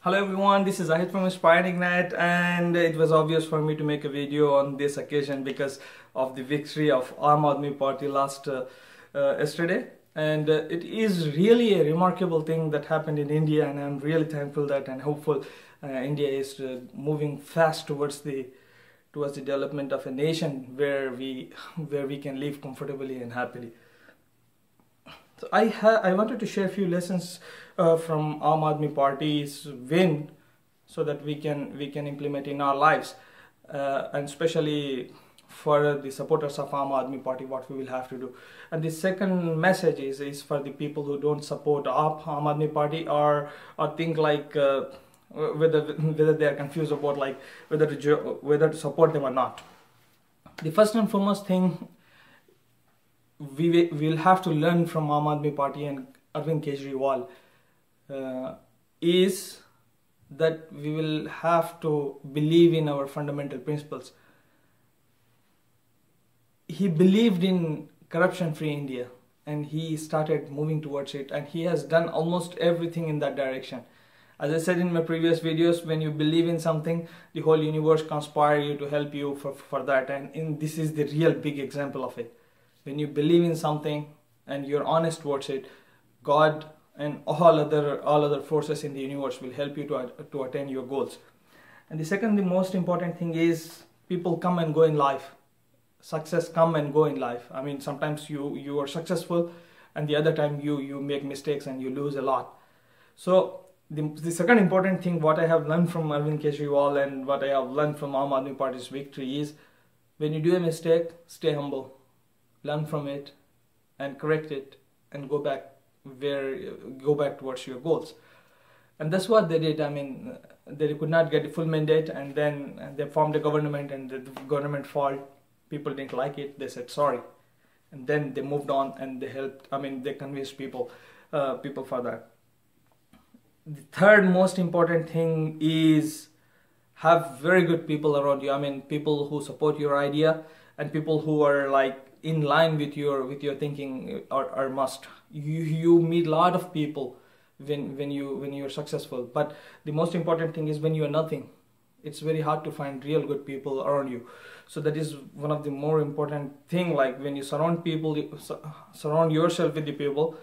Hello everyone, this is Ahit from Inspire Ignite, and it was obvious for me to make a video on this occasion because of the victory of Aam Aadmi Party yesterday. And it is really a remarkable thing that happened in India, and I'm really thankful that and hopeful India is moving fast towards the development of a nation where we can live comfortably and happily. So I wanted to share a few lessons from Aam Aadmi Party's win, so that we can implement in our lives, and especially for the supporters of Aam Aadmi Party, what we will have to do. And the second message is for the people who don't support Aam Aadmi Party or think like whether they are confused about like whether to support them or not. The first and foremost thing we will have to learn from Aam Aadmi Party and Arvind Kejriwal is that we will have to believe in our fundamental principles. He believed in corruption-free India, and he started moving towards it, and he has done almost everything in that direction. As I said in my previous videos, when you believe in something, the whole universe conspires you to help you for that, and this is the real big example of it. When you believe in something and you're honest towards it, God and all other forces in the universe will help you to attain your goals. And the most important thing is people come and go in life. Success come and go in life. I mean, sometimes you are successful, and the other time you make mistakes and you lose a lot. So the second important thing what I have learned from Arvind Kejriwal and what I have learned from Aam Aadmi Party's victory is, when you do a mistake, stay humble, learn from it and correct it, and go back towards your goals. And that's what they did. I mean, they could not get a full mandate, and then they formed a government, and the government failed. People didn't like it. They said sorry, and then they moved on, and they helped. I mean, they convinced people for that. The third most important thing is have very good people around you. I mean, people who support your idea and people who are like in line with your thinking are must. You meet a lot of people when you're successful, but the most important thing is when you are nothing, it's very hard to find real good people around you. So that is one of the more important thing. Like when you surround yourself with the people,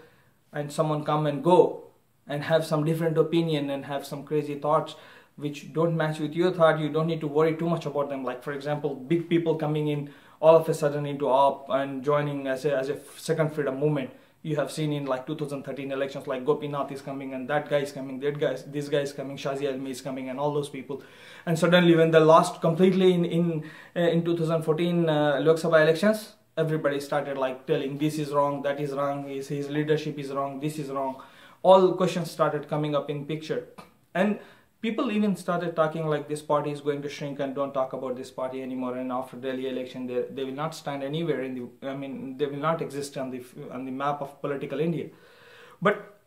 and someone come and go and have some different opinion and have some crazy thoughts which don't match with your thought, you don't need to worry too much about them. Like for example, big people coming in all of a sudden into AAP and joining as a second freedom movement. You have seen in like 2013 elections, like Gopinath is coming, and that guy is coming, this guy is coming, Shazi Almi is coming, and all those people. And suddenly when they lost completely in 2014 Lok Sabha elections, everybody started like telling this is wrong, that is wrong, his leadership is wrong, this is wrong. All questions started coming up in picture, and people even started talking like this party is going to shrink and don't talk about this party anymore. And after Delhi election, they will not stand anywhere they will not exist on the map of political India. But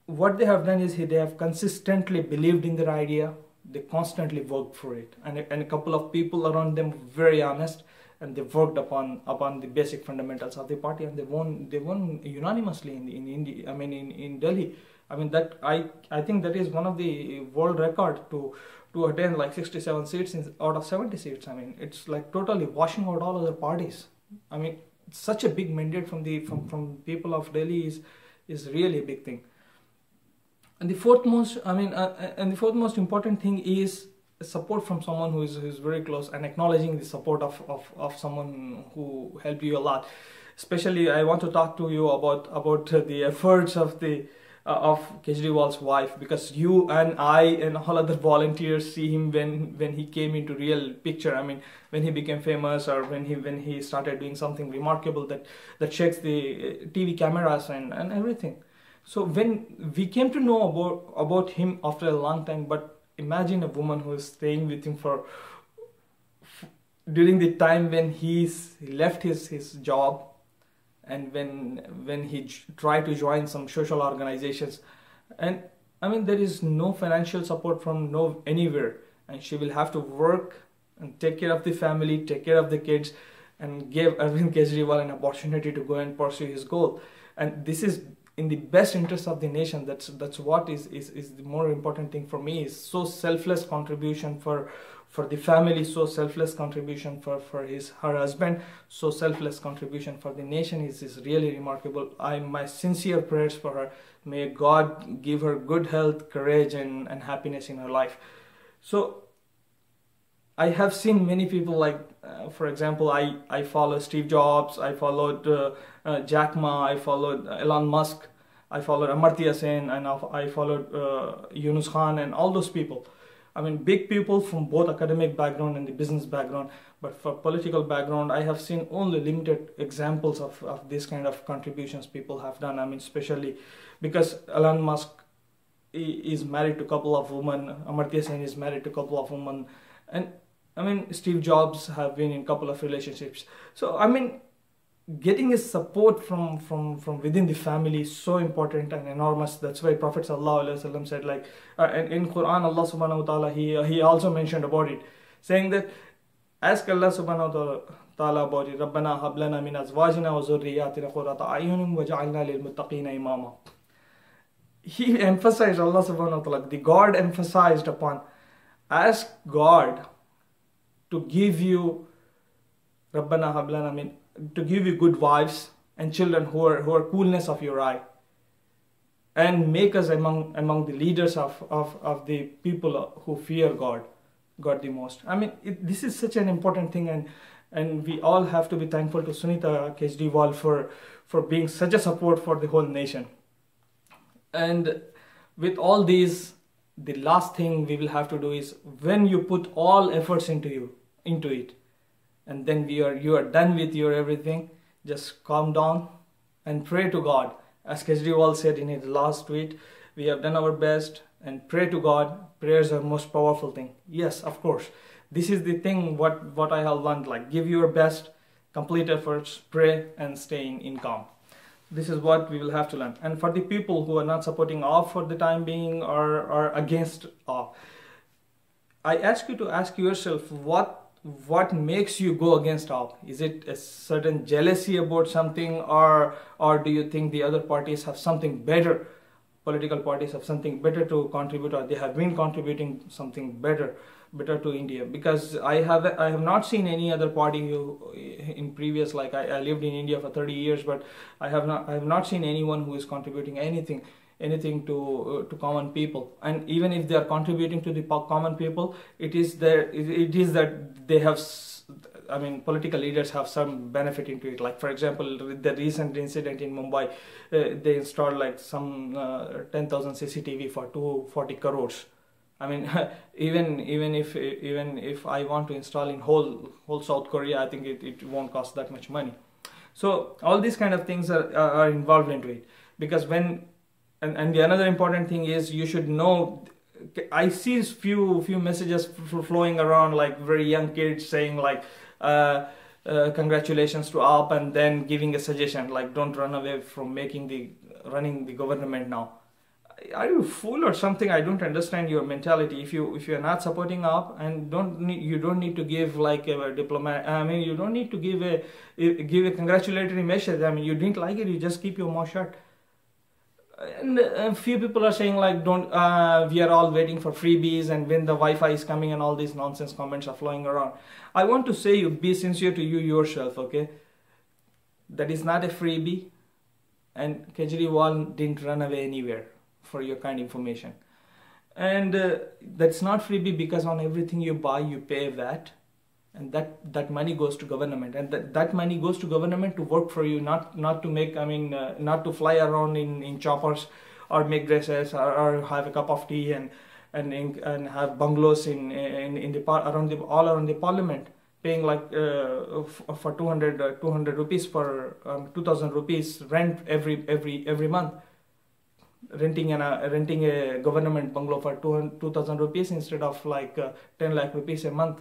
what they have done is they have consistently believed in their idea. They constantly worked for it, and a couple of people around them were very honest, and they worked upon the basic fundamentals of the party, and they won unanimously in India. I mean in Delhi. I mean that I think that is one of the world record to attain like 67 seats out of 70 seats. I mean, it's like totally washing out all other parties. I mean, such a big mandate from people of Delhi is really a big thing. And the fourth most important thing is support from someone who is very close, and acknowledging the support of someone who helped you a lot. Especially, I want to talk to you about the efforts of Kejriwal's wife, because you and I and all other volunteers see him when he came into real picture. I mean, when he became famous, or when he started doing something remarkable that shakes the TV cameras and everything. So when we came to know about him after a long time, but imagine a woman who is staying with him during the time when he left his job, and when he tried to join some social organizations, and I mean there is no financial support from anywhere, and she will have to work and take care of the family, take care of the kids, and give Arvind Kejriwal an opportunity to go and pursue his goal. And this is in the best interest of the nation. That's what is the more important thing for me. Is so selfless contribution for the family, so selfless contribution for her husband, so selfless contribution for the nation is really remarkable. My sincere prayers for her. May God give her good health, courage, and happiness in her life. So I have seen many people, like for example, I follow Steve Jobs, I followed Jack Ma, I followed Elon Musk, I followed Amartya Sen, and I followed Yunus Khan, and all those people. I mean, big people from both academic background and the business background. But for political background, I have seen only limited examples of this kind of contributions people have done. I mean, especially because Elon Musk is married to a couple of women, Amartya Sen is married to a couple of women, and I mean, Steve Jobs have been in a couple of relationships. So I mean, getting a support from within the family is so important and enormous. That's why Prophet ﷺ said, like, and in Quran, Allah subhanahu wa ta'ala, he also mentioned about it, saying that, ask Allah subhanahu wa ta'ala about it, Rabbana hab lana min azwajina wa zurriyatina qurrata a'yunin waj'alna lil muttaqina imama. He emphasized, Allah subhanahu wa ta'ala, the God emphasized upon, ask God to give you Rabbana hab lana min, to give you good wives and children who are coolness of your eye, and make us among the leaders of the people who fear God the most. I mean, this is such an important thing, and we all have to be thankful to Sunita Kejriwal for being such a support for the whole nation. And with all these, the last thing we will have to do is, when you put all efforts into it, and then you are done with your everything, just calm down and pray to God. As Kejriwal said in his last tweet, we have done our best, and pray to God. Prayers are the most powerful thing. Yes, of course. This is the thing what I have learned, like, give your best, complete efforts, pray, and stay in calm. This is what we will have to learn. And for the people who are not supporting AAP for the time being, or against AAP, I ask you to ask yourself, what makes you go against AAP? Is it a certain jealousy about something, or do you think the other parties have something better, political parties have something better to contribute, or they have been contributing something better to India? Because I have not seen any other party who, in previous, like I lived in India for 30 years, but I have not seen anyone who is contributing anything to common people. And even if they are contributing to the common people, it is that they have, I mean, political leaders have some benefit into it. Like, for example, with the recent incident in Mumbai, they installed like some 10,000 CCTV for 240 crores. I mean, even if I want to install in whole South Korea, I think it won't cost that much money. So all these kind of things are involved into it. Because and the another important thing is, you should know, I see few messages flowing around, like very young kids saying like, congratulations to AAP, and then giving a suggestion like, don't run away from running the government now. Are you a fool or something? I don't understand your mentality. If you are not supporting AAP, and you don't need to give like a diplomat. I mean, you don't need to give a congratulatory message. I mean, you didn't like it, you just keep your mouth shut. And a few people are saying like, we are all waiting for freebies, and when the Wi-Fi is coming, and all these nonsense comments are flowing around. I want to say, be sincere to you yourself, okay? That is not a freebie, and Kejriwal didn't run away anywhere, for your kind information. And that's not freebie, because on everything you buy, you pay VAT. And that money goes to government, and that money goes to government to work for you, not to make, I mean, not to fly around in choppers, or make dresses, or have a cup of tea and have bungalows all around the parliament, paying like for 200 rupees for 2000 rupees rent every month, renting a government bungalow for 2000 rupees instead of like 10 lakh rupees a month.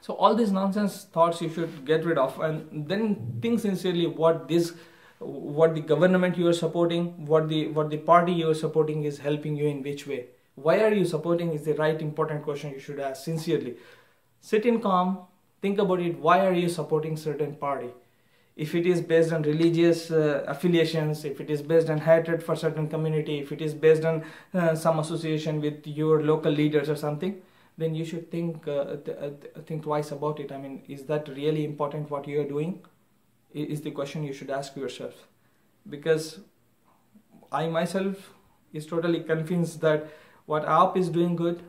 So all these nonsense thoughts you should get rid of, and then think sincerely what the government you are supporting, what the party you are supporting is helping you in which way. Why are you supporting is the right important question you should ask sincerely. Sit in calm, think about it. Why are you supporting certain party? If it is based on religious affiliations, if it is based on hatred for certain community, if it is based on some association with your local leaders or something, then you should think twice about it. I mean, is that really important what you are doing? Is the question you should ask yourself. Because I myself is totally convinced that what AAP is doing good,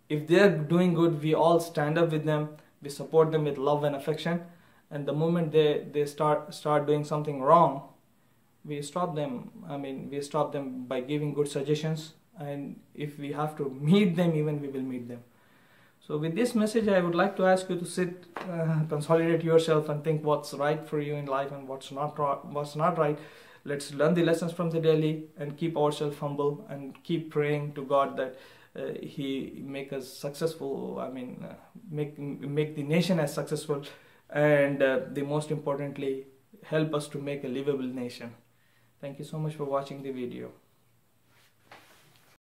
if they are doing good, we all stand up with them, we support them with love and affection, and the moment they start doing something wrong, we stop them. I mean, we stop them by giving good suggestions, and if we have to meet them, even we will meet them. So with this message, I would like to ask you to sit, consolidate yourself and think what's right for you in life and what's not right. Let's learn the lessons from the daily and keep ourselves humble and keep praying to God that He make us successful. I mean, make the nation as successful, and the most importantly, help us to make a livable nation. Thank you so much for watching the video.